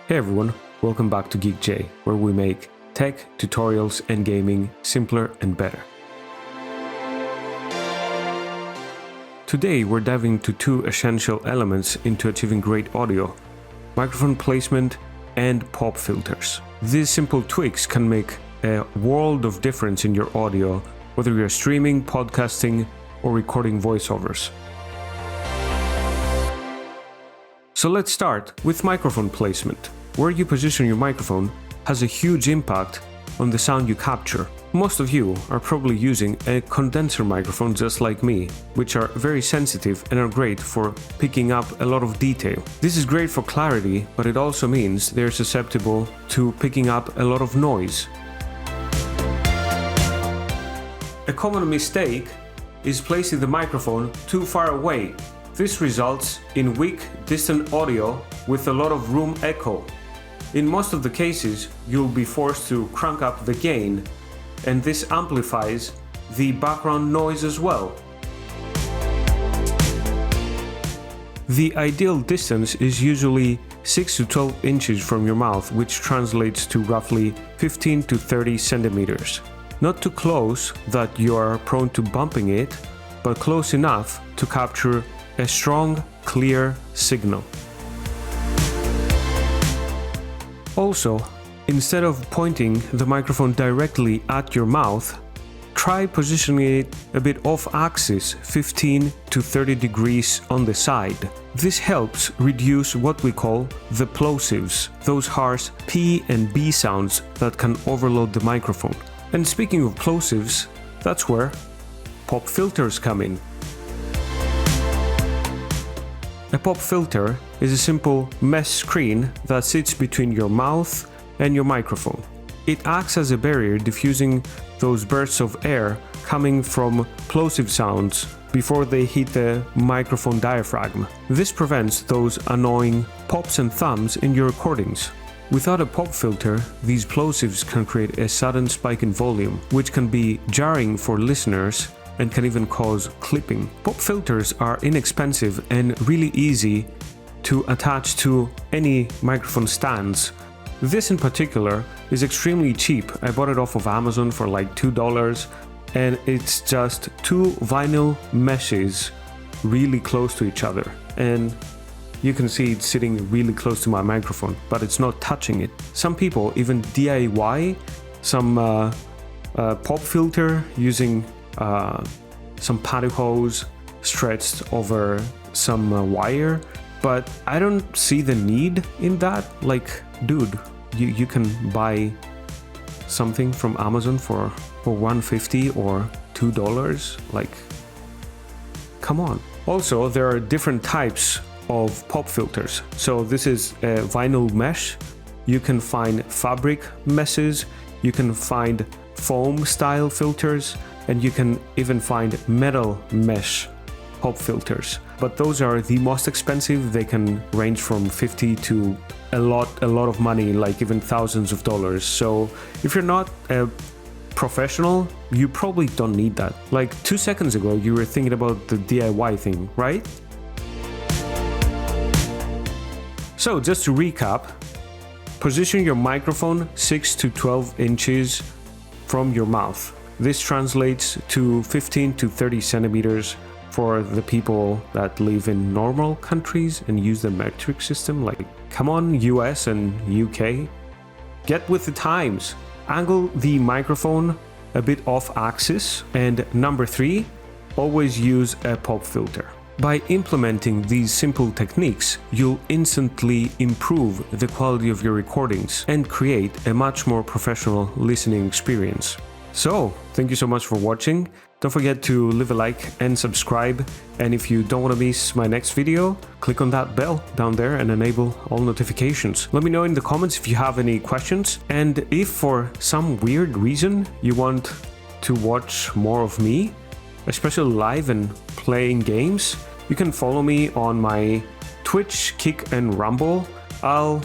Hey everyone, welcome back to GeekJ, where we make tech, tutorials and gaming simpler and better. Today we're diving into two essential elements into achieving great audio: microphone placement and pop filters. These simple tweaks can make a world of difference in your audio, whether you're streaming, podcasting or recording voiceovers. So let's start with microphone placement. Where you position your microphone has a huge impact on the sound you capture. Most of you are probably using a condenser microphone just like me, which are very sensitive and are great for picking up a lot of detail. This is great for clarity, but it also means they're susceptible to picking up a lot of noise. A common mistake is placing the microphone too far away. This results in weak, distant audio with a lot of room echo. In most of the cases, you'll be forced to crank up the gain, and this amplifies the background noise as well. The ideal distance is usually 6 to 12 inches from your mouth, which translates to roughly 15 to 30 centimeters. Not too close that you are prone to bumping it, but close enough to capture a strong, clear signal. Also, instead of pointing the microphone directly at your mouth, try positioning it a bit off axis, 15 to 30 degrees on the side. This helps reduce what we call the plosives, those harsh P and B sounds that can overload the microphone. And speaking of plosives, that's where pop filters come in. A pop filter is a simple mesh screen that sits between your mouth and your microphone. It acts as a barrier, diffusing those bursts of air coming from plosive sounds before they hit the microphone diaphragm. This prevents those annoying pops and thumbs in your recordings. Without a pop filter, these plosives can create a sudden spike in volume, which can be jarring for listeners and can even cause clipping. Pop filters are inexpensive and really easy to attach to any microphone stands. This in particular is extremely cheap. I bought it off of Amazon for like $2, and it's just two vinyl meshes really close to each other. And you can see it's sitting really close to my microphone, but it's not touching it. Some people even DIY some pop filter using some pantyhose stretched over some wire, but I don't see the need in that. Like, dude, you can buy something from Amazon for $1.50 or $2. Like, come on. Also, there are different types of pop filters. So this is a vinyl mesh. You can find fabric meshes, you can find foam style filters, and you can even find metal mesh pop filters. But those are the most expensive. They can range from 50 to a lot of money, like even thousands of dollars. So if you're not a professional, you probably don't need that. Like 2 seconds ago, you were thinking about the DIY thing, right? So just to recap, position your microphone 6 to 12 inches from your mouth. This translates to 15 to 30 centimeters for the people that live in normal countries and use the metric system. Like, come on, US and UK. Get with the times. Angle the microphone a bit off axis. And number 3, always use a pop filter. By implementing these simple techniques, you'll instantly improve the quality of your recordings and create a much more professional listening experience. So, thank you so much for watching. Don't forget to leave a like and subscribe. And if you don't want to miss my next video, click on that bell down there and enable all notifications. Let me know in the comments if you have any questions. And if for some weird reason you want to watch more of me, especially live and playing games, you can follow me on my Twitch, Kick and Rumble. I'll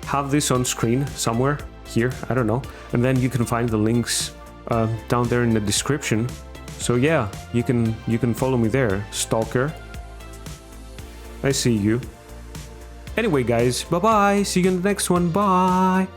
have this on screen somewhere here, I don't know. And then you can find the links down there in the description. So yeah, you can follow me there, stalker. I see you. Anyway guys, bye bye, see you in the next one, bye!